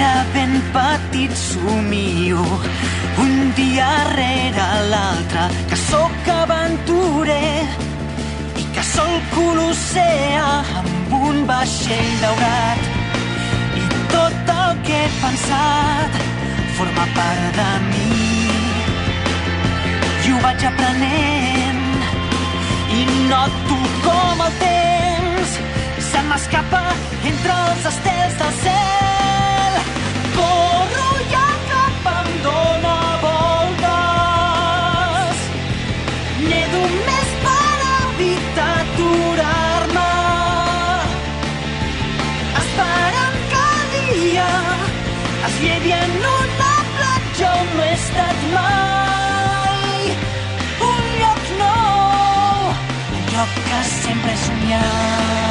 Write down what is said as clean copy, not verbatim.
era ben petit somio, un dia rere l'altre, que sóc aventurer i que solco l'oceà amb un vaixell daurat. I tot el que he pensat forma part de mi. I ho vaig aprenent i noto com el temps se m'escapa entre els estels del cel. Corro i el cap em dóna voltes. Nedo més per evitar aturar-me, esperant que el dia es llevi en una platja on no he estat mai. Un lloc nou, un lloc que sempre he somiat.